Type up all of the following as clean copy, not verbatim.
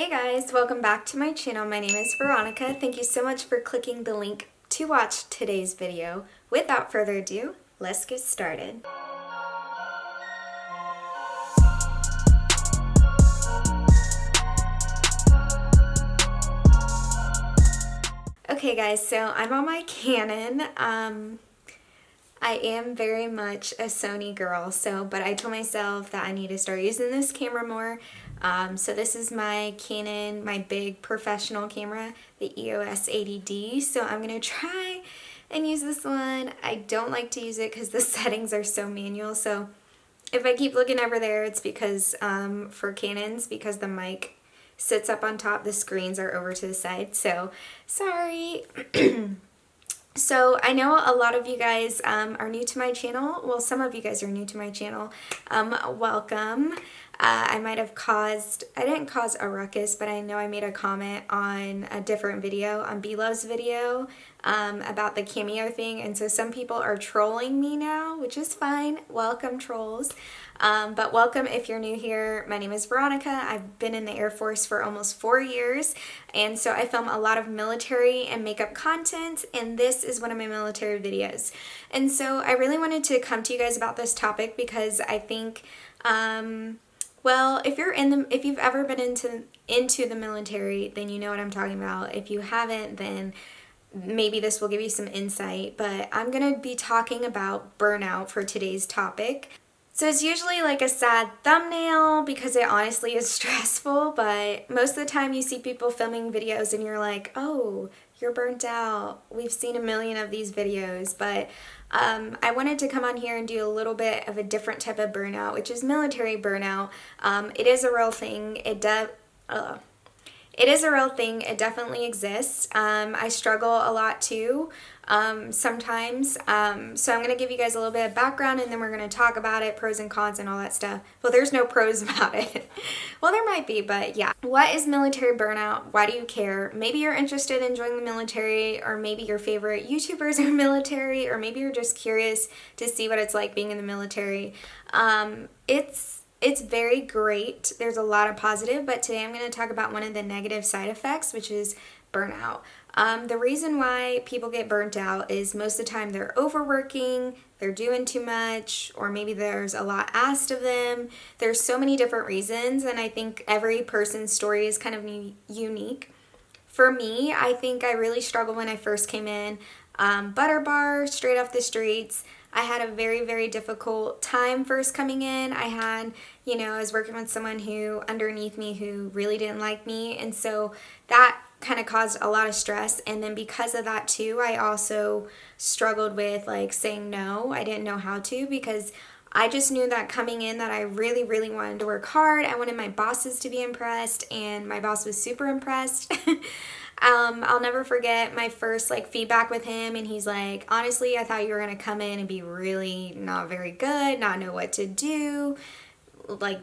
Hey guys, welcome back to my channel. My name is Veronica. Thank you so much for clicking the link to watch today's video. Without further ado, let's get started. Okay guys, so I'm on my Canon. I am very much a Sony girl, but I told myself that I need to start using this camera more. So this is my Canon, my big professional camera, the EOS 80D. So I'm going to try and use this one. I don't like to use it because the settings are so manual. So if I keep looking over there, it's because for Canons, because the mic sits up on top, the screens are over to the side. So sorry. So I know a lot of you guys are new to my channel. Well, some of you guys are new to my channel. Welcome. I didn't cause a ruckus, but I know I made a comment on a different video, on B-Love's video, about the cameo thing. And so some people are trolling me now, which is fine. Welcome, trolls. But welcome if you're new here. My name is Veronica. I've been in the Air Force for almost 4 years, and so I film a lot of military and makeup content, and this is one of my military videos. And so I really wanted to come to you guys about this topic because I think, well, if you've ever been into the military, then you know what I'm talking about. If you haven't, then maybe this will give you some insight. But I'm gonna be talking about burnout for today's topic. So it's usually like a sad thumbnail because it honestly is stressful, but most of the time you see people filming videos and you're like, oh, you're burnt out. We've seen a million of these videos, but I wanted to come on here and do a little bit of a different type of burnout, which is military burnout. It is a real thing. It is a real thing. It definitely exists. I struggle a lot too, sometimes. So I'm going to give you guys a little bit of background and then we're going to talk about it, pros and cons and all that stuff. Well, there's no pros about it. Well, there might be, but yeah. What is military burnout? Why do you care? Maybe you're interested in joining the military, or maybe your favorite YouTubers are military, or maybe you're just curious to see what it's like being in the military. It's very great. There's a lot of positive, but today I'm going to talk about one of the negative side effects, which is burnout. The reason why people get burnt out is most of the time they're overworking, they're doing too much, or maybe there's a lot asked of them. There's so many different reasons, and I think every person's story is kind of unique. For me, I think I really struggled when I first came in. Butter bar, straight off the streets. I had a very, very difficult time first coming in. I was working with someone underneath me who really didn't like me. And so that kind of caused a lot of stress. And then because of that too, I also struggled with saying no. I didn't know how to, because I just knew that coming in that I really, really wanted to work hard. I wanted my bosses to be impressed, and my boss was super impressed. I'll never forget my first feedback with him, and he's like, honestly, I thought you were going to come in and be really not very good, not know what to do,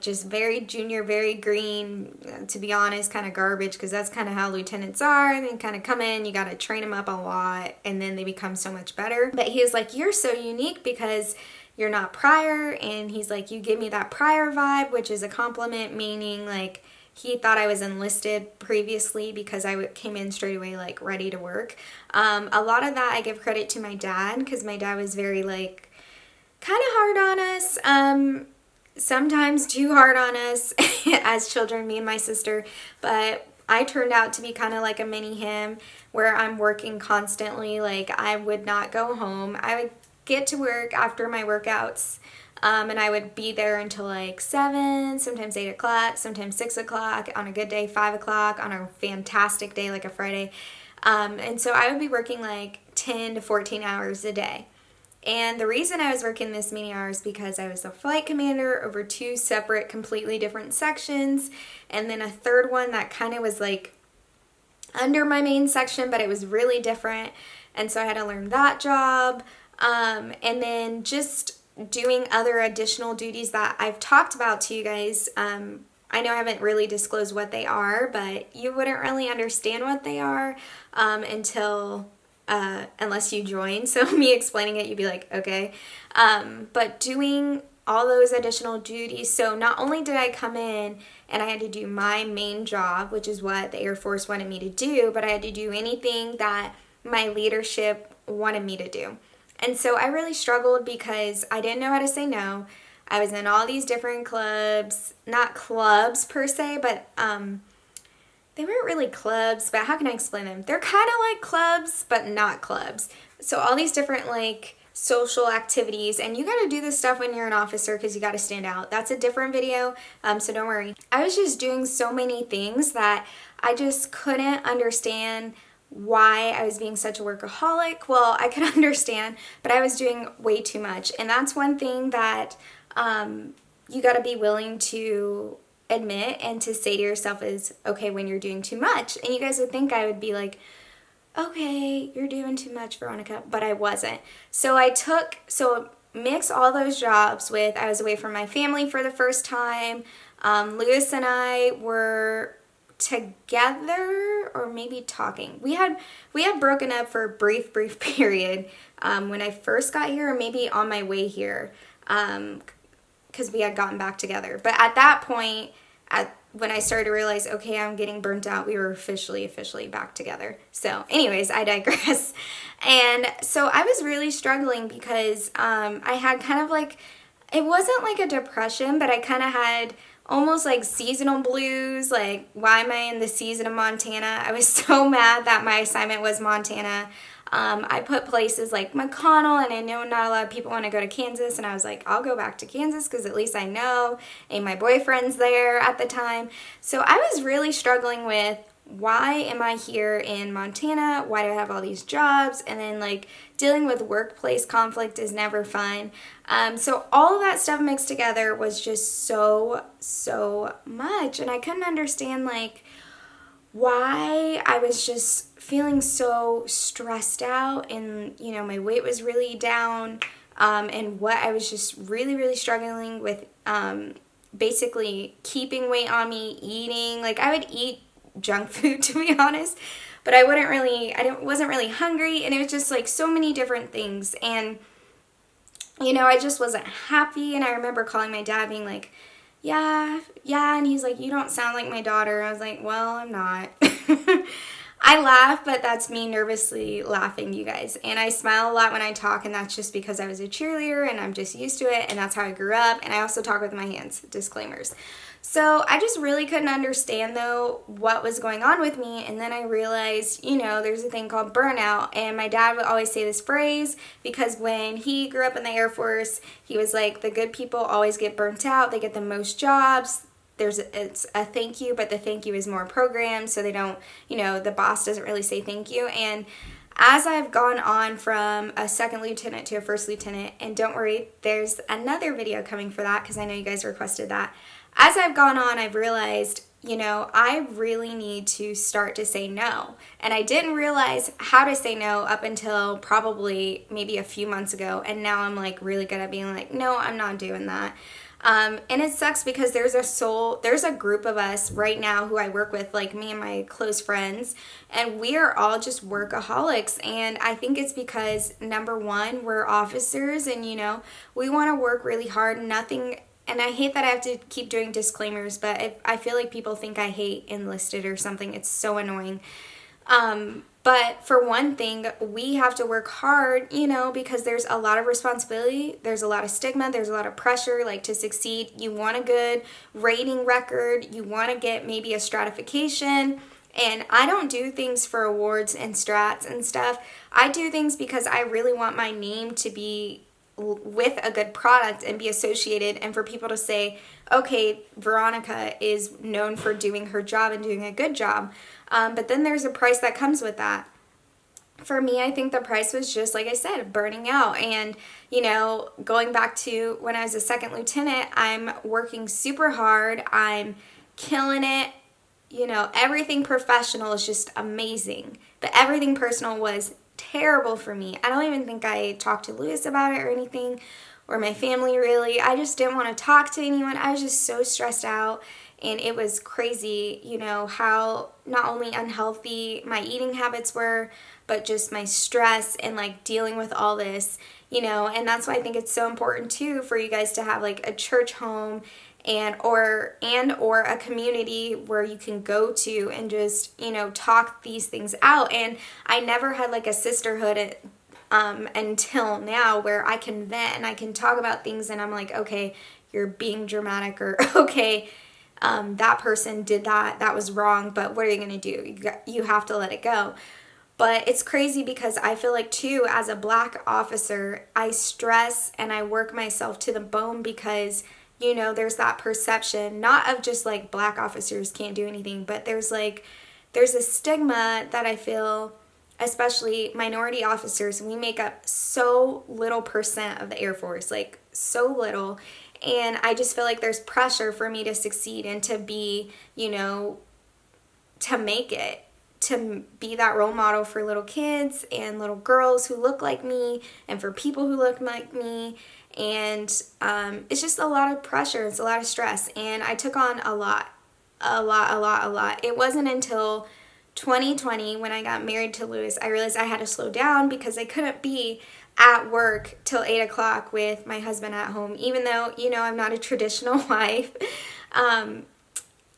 just very junior, very green, to be honest, kind of garbage, because that's kind of how lieutenants are. And then kind of come in, you got to train them up a lot, and then they become so much better. But he was like, you're so unique because you're not prior, and he's like, you give me that prior vibe, which is a compliment, meaning he thought I was enlisted previously because I came in straight away ready to work. A lot of that I give credit to my dad, because my dad was very kind of hard on us. Sometimes too hard on us as children, me and my sister. But I turned out to be kind of like a mini him, where I'm working constantly. I would not go home. I would get to work after my workouts. And I would be there until 7, sometimes 8 o'clock, sometimes 6 o'clock, on a good day, 5 o'clock, on a fantastic day, like a Friday. And so I would be working 10 to 14 hours a day. And the reason I was working this many hours because I was a flight commander over 2 separate, completely different sections. And then a third one that kind of was under my main section, but it was really different. And so I had to learn that job. And then just doing other additional duties that I've talked about to you guys. I know I haven't really disclosed what they are, but you wouldn't really understand what they are unless you join. So me explaining it, you'd be like, okay. But doing all those additional duties. So not only did I come in and I had to do my main job, which is what the Air Force wanted me to do, but I had to do anything that my leadership wanted me to do. And so I really struggled because I didn't know how to say no. I was in all these different clubs, not clubs per se, but they weren't really clubs, but how can I explain them? They're kind of like clubs, but not clubs. So all these different like social activities, and you got to do this stuff when you're an officer because you got to stand out. That's a different video, so don't worry. I was just doing so many things that I just couldn't understand why I was being such a workaholic. Well, I could understand, but I was doing way too much. And that's one thing that you got to be willing to admit and to say to yourself is, okay, when you're doing too much. And you guys would think I would be like, okay, you're doing too much, Veronica, but I wasn't. So mix all those jobs with, I was away from my family for the first time. Lewis and I were together, or maybe talking. We had broken up for a brief period when I first got here, or maybe on my way here, because we had gotten back together. But at that point, when I started to realize, okay, I'm getting burnt out, we were officially back together. So anyways, I digress. And so I was really struggling because I had kind of like, it wasn't like a depression, but I kind of had almost like seasonal blues, like why am I in the season of Montana? I was so mad that my assignment was Montana. I put places like McConnell, and I know not a lot of people want to go to Kansas, and I was like, I'll go back to Kansas because at least I know, and my boyfriend's there at the time. So I was really struggling with, why am I here in Montana? Why do I have all these jobs? And then like dealing with workplace conflict is never fun. So all of that stuff mixed together was just so much, and I couldn't understand like why I was just feeling so stressed out, and you know, my weight was really down, and what I was just really struggling with, basically keeping weight on me, eating, like I would eat junk food to be honest, but I wasn't really hungry, and it was just like so many different things, and you know, I just wasn't happy. And I remember calling my dad being like, yeah, and he's like, you don't sound like my daughter. I was like, well, I'm not. I laugh, but that's me nervously laughing, you guys. And I smile a lot when I talk, and that's just because I was a cheerleader and I'm just used to it, and that's how I grew up. And I also talk with my hands, disclaimers. So I just really couldn't understand, though, what was going on with me. And then I realized, you know, there's a thing called burnout. And my dad would always say this phrase because when he grew up in the Air Force, he was like, the good people always get burnt out. They get the most jobs. It's a thank you, but the thank you is more programmed, so they don't, you know, the boss doesn't really say thank you. And as I've gone on from a second lieutenant to a first lieutenant, and don't worry, there's another video coming for that because I know you guys requested that. As I've gone on, I've realized, you know, I really need to start to say no. And I didn't realize how to say no up until probably maybe a few months ago. And now I'm like really good at being like, no, I'm not doing that. And it sucks because there's a group of us right now who I work with, like me and my close friends, and we are all just workaholics. And I think it's because, number one, we're officers, and you know, we want to work really hard. And I hate that I have to keep doing disclaimers, but I feel like people think I hate enlisted or something. It's so annoying. But for one thing, we have to work hard, you know, because there's a lot of responsibility, there's a lot of stigma, there's a lot of pressure, like to succeed. You want a good rating record, you want to get maybe a stratification, and I don't do things for awards and strats and stuff. I do things because I really want my name to be with a good product and be associated, and for people to say, okay, Veronica is known for doing her job and doing a good job. But then there's a price that comes with that. For me, I think the price was just, like I said, burning out. And, you know, going back to when I was a second lieutenant, I'm working super hard. I'm killing it. You know, everything professional is just amazing. But everything personal was terrible for me. I don't even think I talked to Lewis about it or anything, or my family really. I just didn't want to talk to anyone. I was just so stressed out. and it was crazy, you know, how not only unhealthy my eating habits were, but just my stress and like dealing with all this, you know. And that's why I think it's so important too for you guys to have like a church home or a community where you can go to and just, you know, talk these things out. And I never had like a sisterhood until now where I can vent and I can talk about things and I'm like, okay, you're being dramatic, or okay, that person did that was wrong, but what are you going to do? You have to let it go. But it's crazy because I feel like too, as a Black officer, I stress and I work myself to the bone because, you know, there's that perception, not of just like Black officers can't do anything, but there's a stigma that I feel, especially minority officers, we make up so little percent of the Air Force, like so little. And I just feel like there's pressure for me to succeed and to be, you know, to make it, to be that role model for little kids and little girls who look like me and for people who look like me. And it's just a lot of pressure. It's a lot of stress. And I took on a lot. It wasn't until 2020 when I got married to Lewis, I realized I had to slow down because I couldn't be at work till 8 o'clock with my husband at home. Even though, you know, I'm not a traditional wife,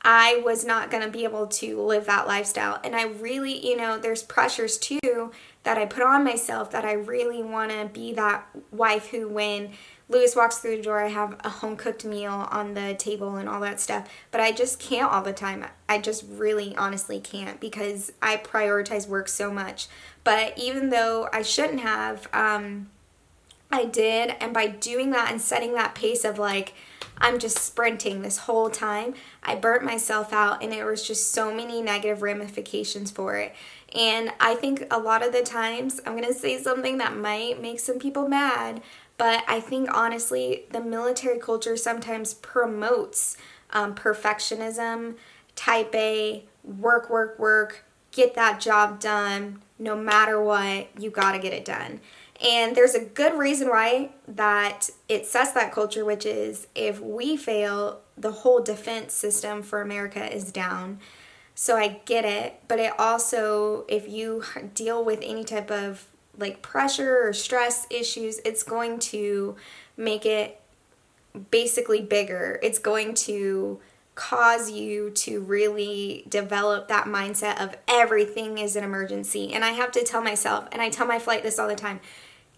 I was not going to be able to live that lifestyle. And I really, you know, there's pressures too that I put on myself that I really want to be that wife who, when Lewis walks through the door, I have a home cooked meal on the table and all that stuff. But I just can't all the time. I just really honestly can't because I prioritize work so much. But even though I shouldn't have, I did. And by doing that and setting that pace of like, I'm just sprinting this whole time, I burnt myself out, and there was just so many negative ramifications for it. And I think a lot of the times, I'm going to say something that might make some people mad, but I think honestly, the military culture sometimes promotes perfectionism, type A, work, get that job done, no matter what, you got to get it done. And there's a good reason why that it sets that culture, which is if we fail, the whole defense system for America is down. So I get it, but it also, if you deal with any type of like pressure or stress issues, it's going to make it basically bigger. It's going to cause you to really develop that mindset of everything is an emergency. And I have to tell myself, and I tell my flight this all the time,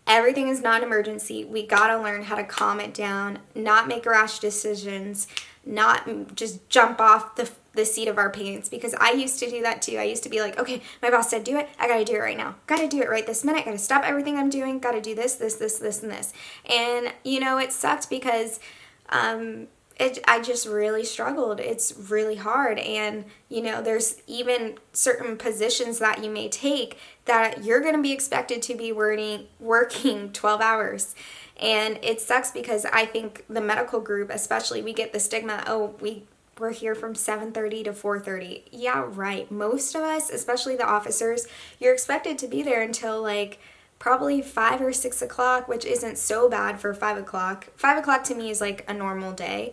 everything is not an emergency. We gotta learn how to calm it down, not make rash decisions, not just jump off the seat of our pants, because I used to do that too. I used to be like, okay, my boss said do it, I gotta do it right now. Gotta do it right this minute, gotta stop everything I'm doing, gotta do this, and this. And, you know, it sucked because I just really struggled. It's really hard. And, you know, there's even certain positions that you may take that you're going to be expected to be working 12 hours. And it sucks because I think the medical group, especially, we get the stigma, oh, we're here from 7:30 to 4:30. Yeah, right. Most of us, especially the officers, you're expected to be there until like probably 5 or 6 o'clock, which isn't so bad for 5 o'clock. 5 o'clock to me is like a normal day.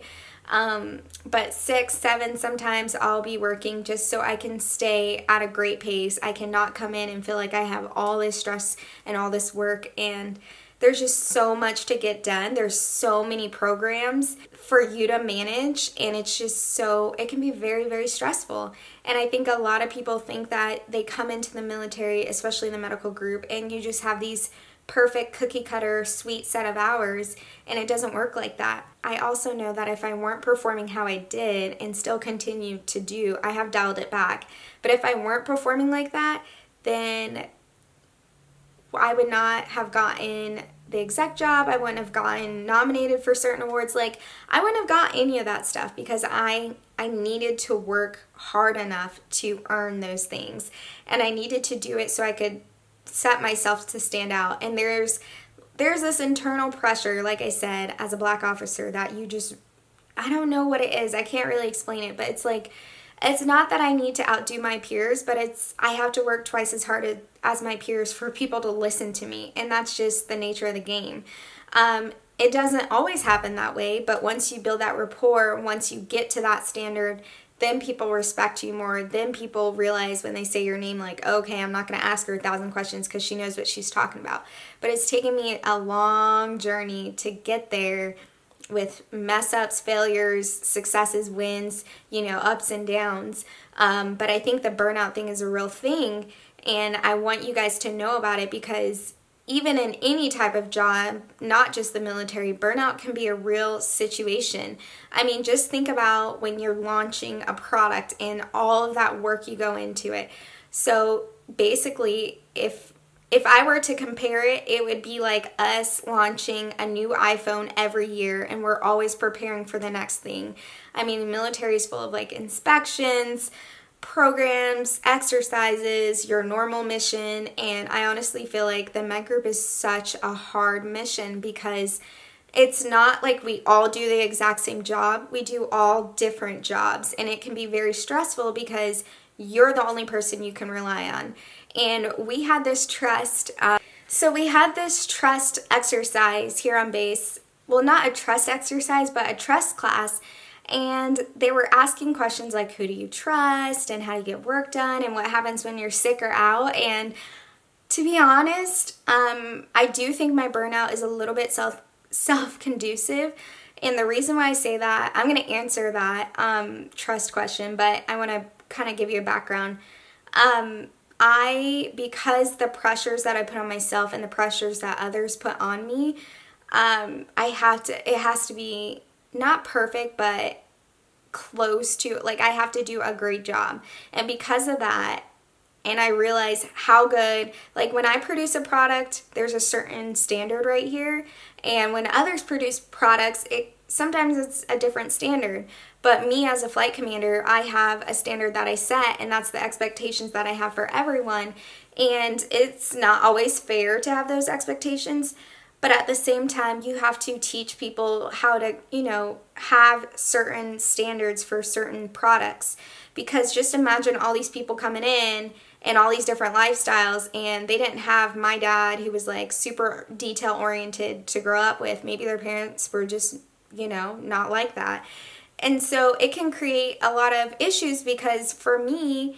But 6, 7, sometimes I'll be working just so I can stay at a great pace. I cannot come in and feel like I have all this stress and all this work, and there's just so much to get done. There's so many programs for you to manage, and it's just it can be very, very stressful. And I think a lot of people think that they come into the military, especially the medical group, and you just have these perfect cookie cutter sweet set of hours, and it doesn't work like that. I also know that if I weren't performing how I did and still continue to do, I have dialed it back. But if I weren't performing like that, then I would not have gotten the exec job. I wouldn't have gotten nominated for certain awards. Like, I wouldn't have got any of that stuff because I needed to work hard enough to earn those things. And I needed to do it so I could set myself to stand out. And there's this internal pressure, like I said, as a Black officer, that you just, I don't know what it is. I can't really explain it, but it's like, it's not that I need to outdo my peers, but I have to work twice as hard as my peers for people to listen to me. And that's just the nature of the game. And it doesn't always happen that way, but once you build that rapport, once you get to that standard, then people respect you more. Then people realize when they say your name, like, okay, I'm not going to ask her 1,000 questions because she knows what she's talking about. But it's taken me a long journey to get there, with mess ups, failures, successes, wins, ups and downs. But I think the burnout thing is a real thing, and I want you guys to know about it, because even in any type of job, not just the military, burnout can be a real situation. I mean, just think about when you're launching a product and all of that work you go into it. So basically, if I were to compare it, it would be like us launching a new iPhone every year, and we're always preparing for the next thing. I mean, the military is full of like inspections, programs, exercises, your normal mission, and I honestly feel like the Med Group is such a hard mission, because it's not like we all do the exact same job. We do all different jobs, and it can be very stressful because you're the only person you can rely on. And we had this trust exercise here on base. Well, not a trust exercise, but a trust class. And they were asking questions like, who do you trust, and how do you get work done, and what happens when you're sick or out. And to be honest, I do think my burnout is a little bit self-conducive. And the reason why I say that, I'm going to answer that trust question, but I want to kind of give you a background. Because the pressures that I put on myself and the pressures that others put on me, it has to be not perfect, but close to, like, I have to do a great job. And because of that, and I realize how good, like when I produce a product, there's a certain standard right here. And when others produce products, sometimes it's a different standard. But me as a flight commander, I have a standard that I set, and that's the expectations that I have for everyone. And it's not always fair to have those expectations, but at the same time, you have to teach people how to, have certain standards for certain products. Because just imagine all these people coming in and all these different lifestyles, and they didn't have my dad, who was like super detail oriented, to grow up with. Maybe their parents were just, not like that. And so it can create a lot of issues, because for me,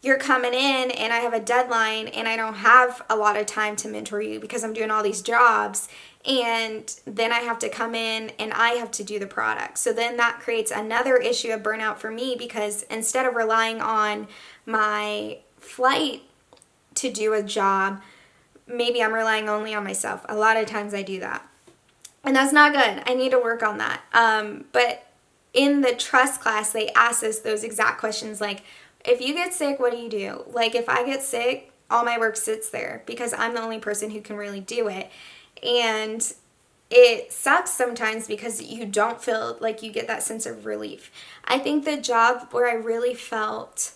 you're coming in and I have a deadline and I don't have a lot of time to mentor you because I'm doing all these jobs. And then I have to come in and I have to do the product. So then that creates another issue of burnout for me, because instead of relying on my flight to do a job, maybe I'm relying only on myself. A lot of times I do that. And that's not good. I need to work on that. But in the trust class, they asked us those exact questions, like, if you get sick, what do you do? Like, if I get sick, all my work sits there because I'm the only person who can really do it. And it sucks sometimes because you don't feel like you get that sense of relief. I think the job where I really felt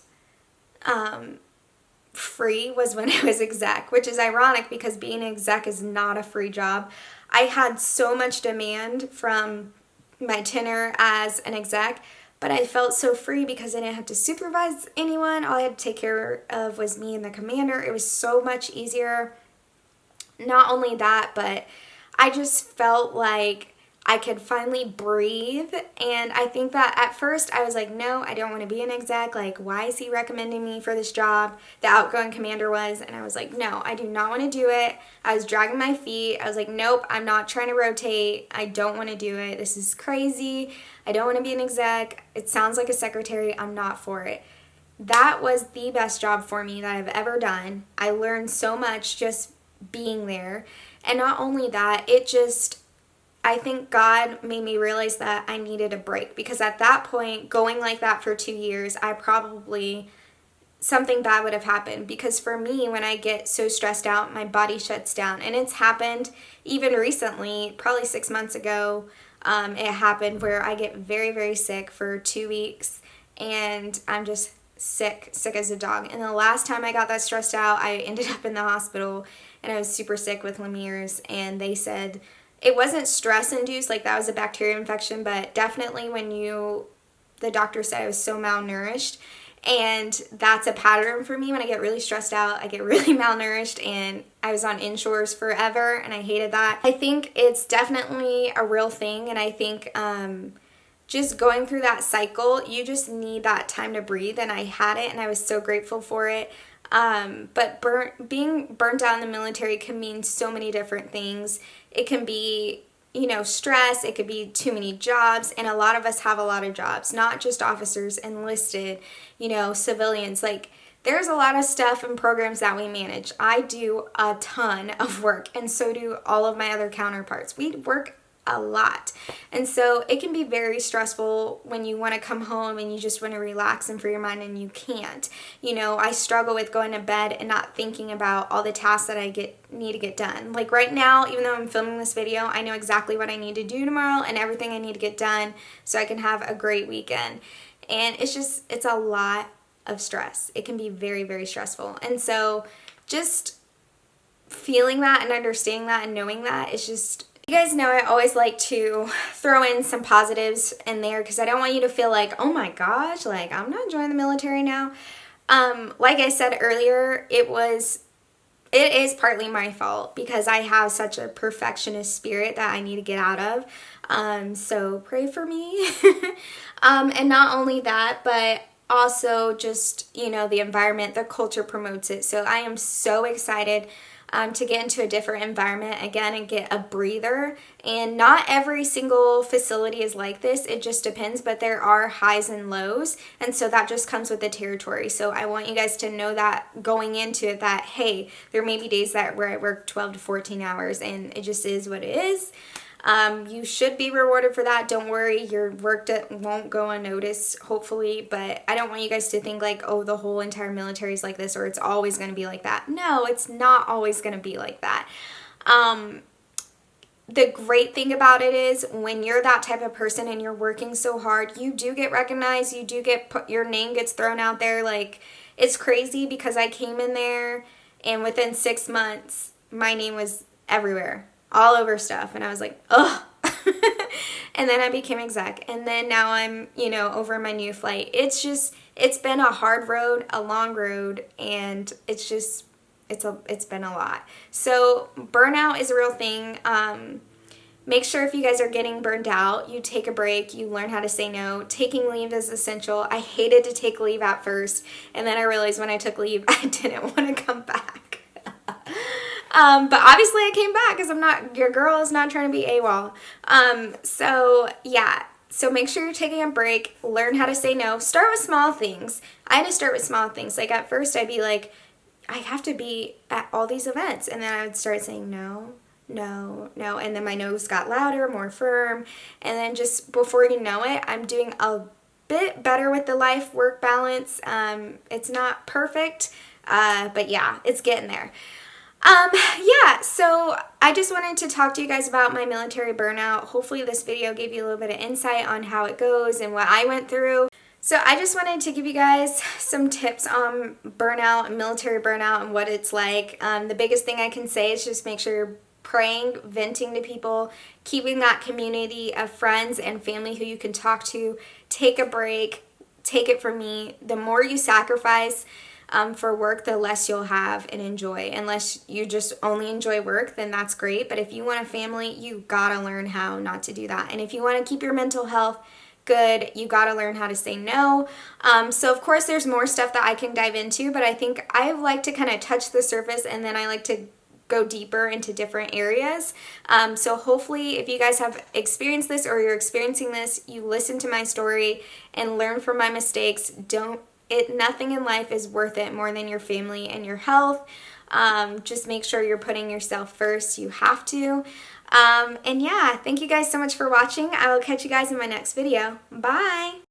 free was when I was exec, which is ironic because being an exec is not a free job. I had so much demand from my tenure as an exec, but I felt so free because I didn't have to supervise anyone. All I had to take care of was me and the commander. It was so much easier. Not only that, but I just felt like I could finally breathe. And I think that at first I was like, no, I don't want to be an exec. Like, why is he recommending me for this job? The outgoing commander was. And I was like, no, I do not want to do it. I was dragging my feet. I was like, nope, I'm not trying to rotate. I don't want to do it. This is crazy. I don't want to be an exec. It sounds like a secretary. I'm not for it. That was the best job for me that I've ever done. I learned so much just being there. And not only that, I think God made me realize that I needed a break, because at that point, going like that for 2 years, something bad would have happened. Because for me, when I get so stressed out, my body shuts down. And it's happened even recently, probably 6 months ago. It happened where I get very, very sick for 2 weeks, and I'm just sick as a dog. And the last time I got that stressed out, I ended up in the hospital, and I was super sick with Lemierre's, and they said it wasn't stress induced, like that was a bacteria infection, but definitely the doctor said I was so malnourished. And that's a pattern for me. When I get really stressed out, I get really malnourished, and I was on inshores forever and I hated that. I think it's definitely a real thing, and I think just going through that cycle, you just need that time to breathe, and I had it and I was so grateful for it. But being burnt out in the military can mean so many different things. It can be, stress, it could be too many jobs, and a lot of us have a lot of jobs, not just officers, enlisted, civilians. Like, there's a lot of stuff and programs that we manage. I do a ton of work, and so do all of my other counterparts. We work a lot. And so it can be very stressful when you want to come home and you just want to relax and free your mind, and you can't. I struggle with going to bed and not thinking about all the tasks that I need to get done. Like right now, even though I'm filming this video, I know exactly what I need to do tomorrow and everything I need to get done so I can have a great weekend. And it's a lot of stress. It can be very, very stressful. And so just feeling that and understanding that and knowing that is just, you guys know I always like to throw in some positives in there, because I don't want you to feel like, oh my gosh, like I'm not joining the military now. Like I said earlier, it is partly my fault because I have such a perfectionist spirit that I need to get out of. So pray for me. And not only that, but also just, the environment, the culture promotes it. So I am so excited to get into a different environment again and get a breather. And not every single facility is like this. It just depends, but there are highs and lows. And so that just comes with the territory. So I want you guys to know that going into it, that, hey, there may be days where I work 12 to 14 hours and it just is what it is. You should be rewarded for that. Don't worry, your work won't go unnoticed, hopefully, but I don't want you guys to think like, oh, the whole entire military is like this, or it's always going to be like that. No, it's not always going to be like that. The great thing about it is when you're that type of person and you're working so hard, you do get recognized, you do your name gets thrown out there. Like, it's crazy because I came in there and within 6 months, my name was everywhere. All over stuff, and I was like, ugh. And then I became exec, and then now I'm, over my new flight. It's been a hard road, a long road, and it's been a lot. So burnout is a real thing. Make sure if you guys are getting burned out, you take a break, you learn how to say no. Taking leave is essential. I hated to take leave at first, and then I realized when I took leave, I didn't want to come back. But obviously I came back because your girl is not trying to be AWOL. So yeah, so make sure you're taking a break, learn how to say no, start with small things. I had to start with small things. Like at first I'd be like, I have to be at all these events. And then I would start saying no, no, no. And then my no's got louder, more firm. And then just before you know it, I'm doing a bit better with the life-work balance. It's not perfect, but yeah, it's getting there. Yeah, so I just wanted to talk to you guys about my military burnout. Hopefully this video gave you a little bit of insight on how it goes and what I went through. So I just wanted to give you guys some tips on burnout and military burnout and what it's like. The biggest thing I can say is just make sure you're praying, venting to people, keeping that community of friends and family who you can talk to. Take a break. Take it from me. The more you sacrifice for work, the less you'll have and enjoy. Unless you just only enjoy work, then that's great. But if you want a family, you gotta learn how not to do that. And if you want to keep your mental health good, you gotta learn how to say no. So of course there's more stuff that I can dive into, but I think I like to kind of touch the surface, and then I like to go deeper into different areas. So hopefully if you guys have experienced this or you're experiencing this, you listen to my story and learn from my mistakes. Nothing in life is worth it more than your family and your health. Just make sure you're putting yourself first. You have to. And yeah, thank you guys so much for watching. I will catch you guys in my next video. Bye!